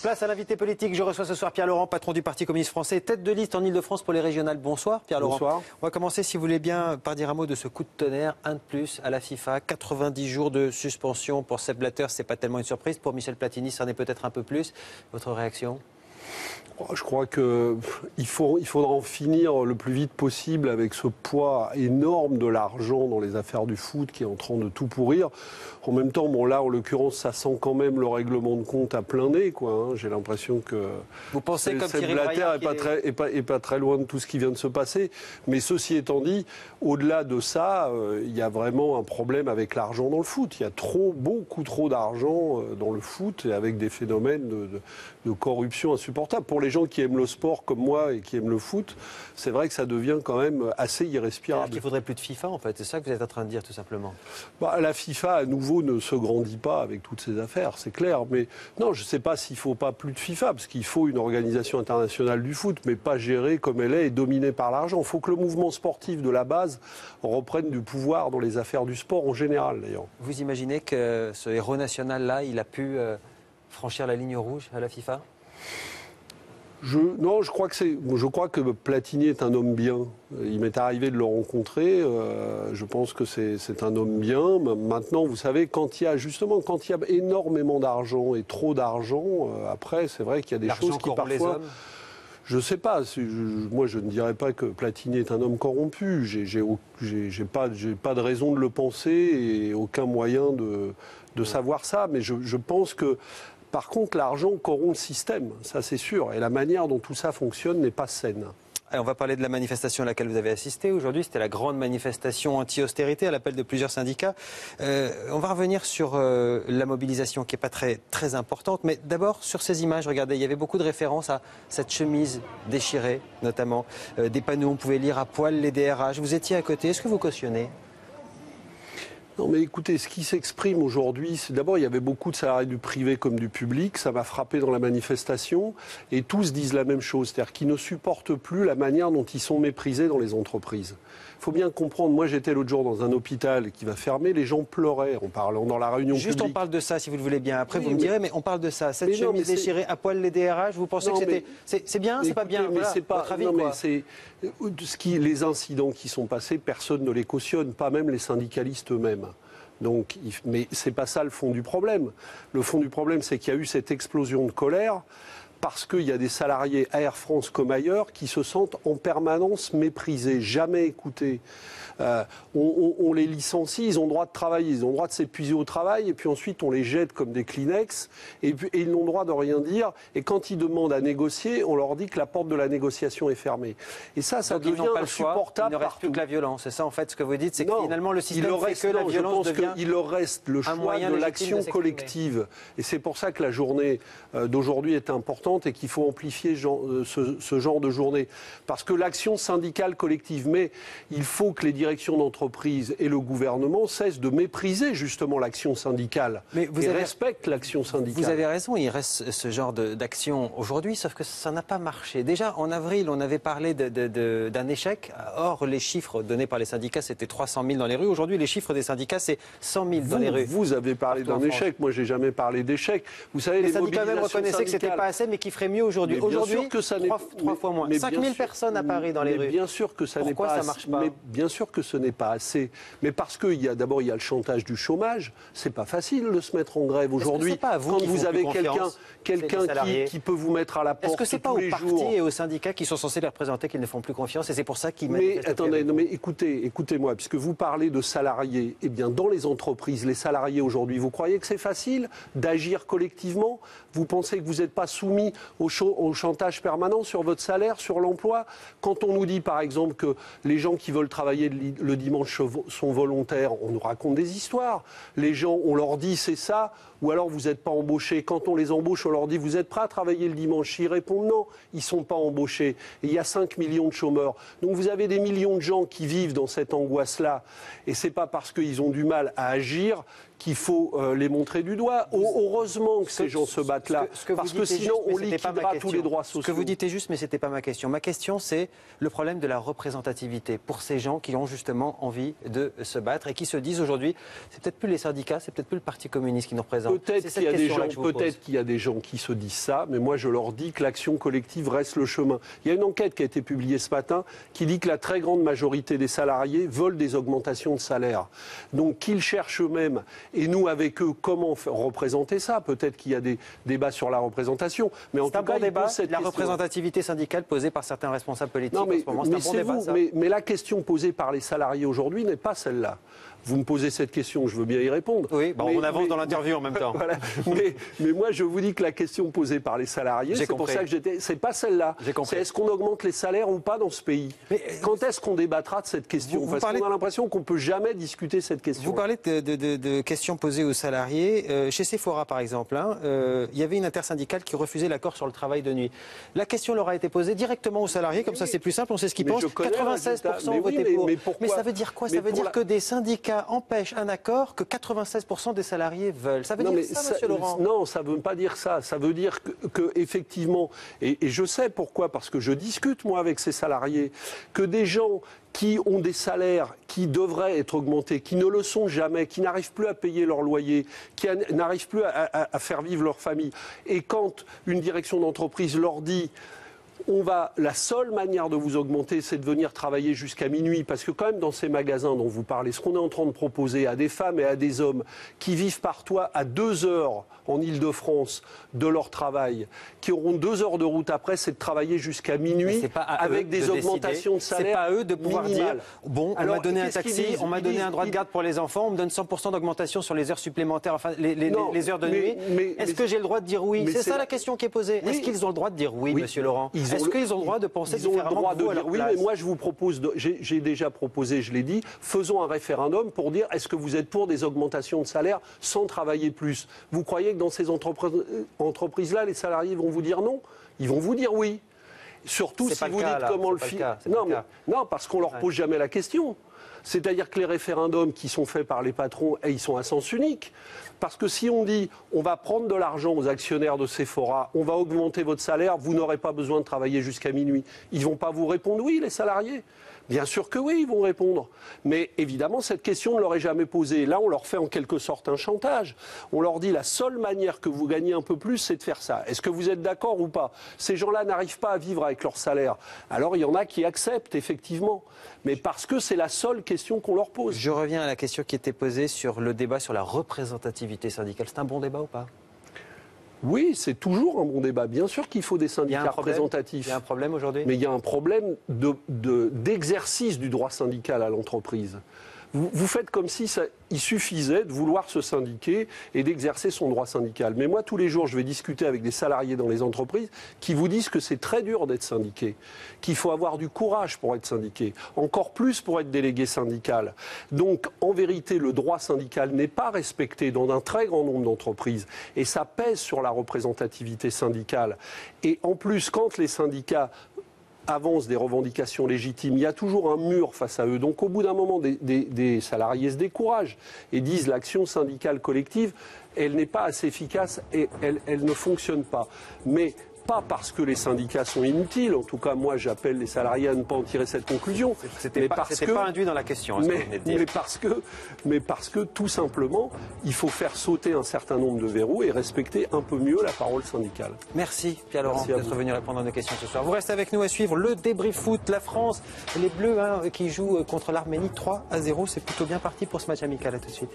Place à l'invité politique. Je reçois ce soir Pierre Laurent, patron du Parti communiste français, tête de liste en Ile-de-France pour les régionales. Bonsoir Pierre Laurent. Bonsoir. On va commencer, si vous voulez bien, par dire un mot de ce coup de tonnerre, un de plus à la FIFA. 90 jours de suspension pour Sepp Blatter, c'est pas tellement une surprise. Pour Michel Platini, ça en est peut-être un peu plus. Votre réaction ? Je crois qu'il faudra en finir le plus vite possible avec ce poids énorme de l'argent dans les affaires du foot qui est en train de tout pourrir. En même temps, bon là, en l'occurrence, ça sent quand même le règlement de compte à plein nez, quoi. Hein. J'ai l'impression que vous pensez comme Sepp Thierry Blatter Braillard est pas très loin de tout ce qui vient de se passer. Mais ceci étant dit, au-delà de ça, il y a vraiment un problème avec l'argent dans le foot. Il y a beaucoup trop d'argent dans le foot et avec des phénomènes de corruption insupportables. Pour les gens qui aiment le sport comme moi et qui aiment le foot, c'est vrai que ça devient quand même assez irrespirable. Alors qu'il faudrait plus de FIFA, en fait. C'est ça que vous êtes en train de dire, tout simplement. La FIFA, à nouveau, ne se grandit pas avec toutes ces affaires, c'est clair. Mais non, je ne sais pas s'il ne faut pas plus de FIFA, parce qu'il faut une organisation internationale du foot, mais pas gérée comme elle est et dominée par l'argent. Il faut que le mouvement sportif de la base reprenne du pouvoir dans les affaires du sport en général, d'ailleurs. Vous imaginez que ce héros national-là, il a pu franchir la ligne rouge à la FIFA ? Non, je crois que Platini est un homme bien. Il m'est arrivé de le rencontrer. Je pense que c'est un homme bien. Maintenant, vous savez, quand il y a énormément d'argent et trop d'argent, après, c'est vrai qu'il y a des choses qui parfois. Les hommes. Je ne sais pas. Moi, je ne dirais pas que Platini est un homme corrompu. J'ai pas de raison de le penser et aucun moyen de savoir ça. Mais je pense que. Par contre, l'argent corrompt le système, ça c'est sûr. Et la manière dont tout ça fonctionne n'est pas saine. Alors, on va parler de la manifestation à laquelle vous avez assisté aujourd'hui. C'était la grande manifestation anti-austérité à l'appel de plusieurs syndicats. On va revenir sur la mobilisation qui n'est pas très importante. Mais d'abord, sur ces images, regardez, il y avait beaucoup de références à cette chemise déchirée, notamment. Des panneaux, on pouvait lire à poil les DRH. Vous étiez à côté. Est-ce que vous cautionnez ? Non mais écoutez, ce qui s'exprime aujourd'hui, c'est d'abord il y avait beaucoup de salariés du privé comme du public, ça m'a frappé dans la manifestation, et tous disent la même chose, c'est-à-dire qu'ils ne supportent plus la manière dont ils sont méprisés dans les entreprises. Il faut bien comprendre, moi j'étais l'autre jour dans un hôpital qui va fermer, les gens pleuraient en parlant dans la réunion publique. Juste on parle de ça si vous le voulez bien, après vous me direz, mais on parle de ça, cette chemise déchirée à poil les DRH, vous pensez que c'est bien, c'est pas bien, mais voilà, c'est pas, votre avis, non, quoi. mais les incidents qui sont passés, personne ne les cautionne, pas même les syndicalistes eux-mêmes. Donc, mais c'est pas ça le fond du problème. Le fond du problème, c'est qu'il y a eu cette explosion de colère parce qu'il y a des salariés à Air France comme ailleurs qui se sentent en permanence méprisés, jamais écoutés. On les licencie, ils ont le droit de travailler, ils ont le droit de s'épuiser au travail, et puis ensuite on les jette comme des Kleenex, et ils n'ont le droit de rien dire. Et quand ils demandent à négocier, on leur dit que la porte de la négociation est fermée. Et ça devient insupportable. Il ne reste plus que la violence. C'est ça en fait ce que vous dites, c'est que finalement le système fait que la violence devient. Il leur reste le choix de l'action collective. Et c'est pour ça que la journée d'aujourd'hui est importante et qu'il faut amplifier ce genre de journée. Parce que l'action syndicale collective, mais il faut que les directions d'entreprise et le gouvernement cessent de mépriser justement l'action syndicale et respectent l'action syndicale. Vous avez raison, il reste ce genre d'action aujourd'hui, sauf que ça n'a pas marché. Déjà, en avril, on avait parlé d'un échec. Or, les chiffres donnés par les syndicats, c'était 300 000 dans les rues. Aujourd'hui, les chiffres des syndicats, c'est 100 000 dans les rues. Vous avez parlé d'un échec. Moi, j'ai jamais parlé d'échec. Vous savez, les syndicats même reconnaissaient que c'était pas assez, mais qu'il ferait mieux aujourd'hui. Aujourd'hui, trois fois moins. 5 000 personnes à Paris dans les rues. Bien sûr que ça n'est pas assez. Pourquoi ça marche pas ? Mais bien sûr que ce n'est pas assez. Mais parce qu'il y a d'abord le chantage du chômage. C'est pas facile de se mettre en grève aujourd'hui. Quand vous avez quelqu'un qui peut vous mettre à la porte tous les jours. Est-ce que c'est pas aux partis et aux syndicats qui sont censés les représenter qu'ils ne font plus confiance et c'est pour ça qu'ils manifestent? Mais attendez, mais écoutez-moi, puisque vous parlez de salariés, eh bien dans les entreprises, les salariés aujourd'hui, vous croyez que c'est facile d'agir collectivement? Vous pensez que vous n'êtes pas soumis au chantage permanent sur votre salaire, sur l'emploi? Quand on nous dit par exemple que les gens qui veulent travailler le dimanche sont volontaires, on nous raconte des histoires. Les gens, on leur dit c'est ça, ou alors vous n'êtes pas embauchés. Quand on les embauche, on leur dit vous êtes prêts à travailler le dimanche? Ils répondent non, ils ne sont pas embauchés. Et il y a 5 millions de chômeurs. Donc vous avez des millions de gens qui vivent dans cette angoisse-là. Et ce n'est pas parce qu'ils ont du mal à agir qu'il faut les montrer du doigt. Heureusement que ces gens se battent là, parce que sinon on liquidera tous les droits sociaux. Ce que vous dites est juste, mais ce n'était pas ma question. Ma question, c'est le problème de la représentativité pour ces gens qui ont justement envie de se battre et qui se disent aujourd'hui, c'est peut-être plus les syndicats, c'est peut-être plus le Parti communiste qui nous représente. ans. Peut-être qu'il y a des gens qui se disent ça, mais moi je leur dis que l'action collective reste le chemin. Il y a une enquête qui a été publiée ce matin qui dit que la très grande majorité des salariés veulent des augmentations de salaire. Donc qu'ils cherchent eux-mêmes, et nous avec eux, comment représenter ça? Peut-être qu'il y a des débats sur la représentation, mais en tout cas, débat, la représentativité syndicale posée par certains responsables politiques en ce moment, c'est un bon débat, ça. Mais la question posée par les salariés aujourd'hui n'est pas celle-là. Vous me posez cette question, je veux bien y répondre. Oui, on avance dans l'interview en même temps. Voilà. Mais moi, je vous dis que la question posée par les salariés, c'est pour ça que c'est pas celle-là. C'est est-ce qu'on augmente les salaires ou pas dans ce pays? Quand est-ce qu'on débattra de cette question? Parce qu'on a l'impression qu'on peut jamais discuter cette question. Vous parlez de questions posées aux salariés. Chez Sephora, par exemple, il y avait une intersyndicale qui refusait l'accord sur le travail de nuit. La question leur a été posée directement aux salariés, comme ça c'est plus simple, on sait ce qu'ils pensent. 96% ont voté pour. Mais ça veut dire quoi? Ça veut dire que des syndicats empêche un accord que 96% des salariés veulent. Ça veut dire ça, monsieur Laurent? Non, ça ne veut pas dire ça. Ça veut dire que effectivement, et je sais pourquoi, parce que je discute moi avec ces salariés, que des gens qui ont des salaires qui devraient être augmentés, qui ne le sont jamais, qui n'arrivent plus à payer leur loyer, qui n'arrivent plus à faire vivre leur famille, et quand une direction d'entreprise leur dit la seule manière de vous augmenter, c'est de venir travailler jusqu'à minuit, parce que quand même dans ces magasins dont vous parlez, ce qu'on est en train de proposer à des femmes et à des hommes qui vivent parfois à 2 heures en Île-de-France de leur travail, qui auront 2 heures de route après, c'est de travailler jusqu'à minuit avec des augmentations de salaire. C'est pas à eux de pouvoir dire, bon, on m'a donné un taxi, on m'a donné un droit de garde pour les enfants, on me donne 100% d'augmentation sur les heures supplémentaires, enfin les heures de nuit. Est-ce que j'ai le droit de dire oui? C'est ça la question qui est posée. Est-ce qu'ils ont le droit de dire oui, monsieur Laurent? Est-ce qu'ils ont le droit de penser différemment de vous à leur place? Oui, mais moi je vous propose, j'ai déjà proposé, je l'ai dit, faisons un référendum pour dire est-ce que vous êtes pour des augmentations de salaire sans travailler plus? Vous croyez que dans ces entreprises-là, les salariés vont vous dire non? Ils vont vous dire oui. Surtout si vous dites comment le faire. Non, parce qu'on leur pose jamais la question. C'est-à-dire que les référendums qui sont faits par les patrons, ils sont à sens unique. Parce que si on dit on va prendre de l'argent aux actionnaires de Sephora, on va augmenter votre salaire, vous n'aurez pas besoin de travailler jusqu'à minuit, ils ne vont pas vous répondre oui, les salariés? Bien sûr que oui, ils vont répondre. Mais évidemment, cette question ne leur est jamais posée. Là, on leur fait en quelque sorte un chantage. On leur dit la seule manière que vous gagnez un peu plus, c'est de faire ça. Est-ce que vous êtes d'accord ou pas? Ces gens-là n'arrivent pas à vivre avec leur salaire. Alors, il y en a qui acceptent, effectivement. Mais parce que c'est la seule question qu'on leur pose. Je reviens à la question qui était posée sur le débat sur la représentativité syndicale. C'est un bon débat ou pas? Oui, c'est toujours un bon débat. Bien sûr qu'il faut des syndicats représentatifs. Il y a un problème aujourd'hui? Mais il y a un problème d'exercice du droit syndical à l'entreprise. Vous faites comme si il suffisait de vouloir se syndiquer et d'exercer son droit syndical. Mais moi, tous les jours, je vais discuter avec des salariés dans les entreprises qui vous disent que c'est très dur d'être syndiqué, qu'il faut avoir du courage pour être syndiqué, encore plus pour être délégué syndical. Donc, en vérité, le droit syndical n'est pas respecté dans un très grand nombre d'entreprises et ça pèse sur la représentativité syndicale. Et en plus, quand les syndicats avancent des revendications légitimes, il y a toujours un mur face à eux. Donc au bout d'un moment, des salariés se découragent et disent l'action syndicale collective, elle n'est pas assez efficace et elle ne fonctionne pas. Mais pas parce que les syndicats sont inutiles, en tout cas moi j'appelle les salariés à ne pas en tirer cette conclusion. C'était pas induit dans la question, mais parce que tout simplement, il faut faire sauter un certain nombre de verrous et respecter un peu mieux la parole syndicale. Merci Pierre-Laurent d'être venu répondre à nos questions ce soir. Vous restez avec nous à suivre le débrief foot. La France, les Bleus qui jouent contre l'Arménie 3-0. C'est plutôt bien parti pour ce match amical. À tout de suite.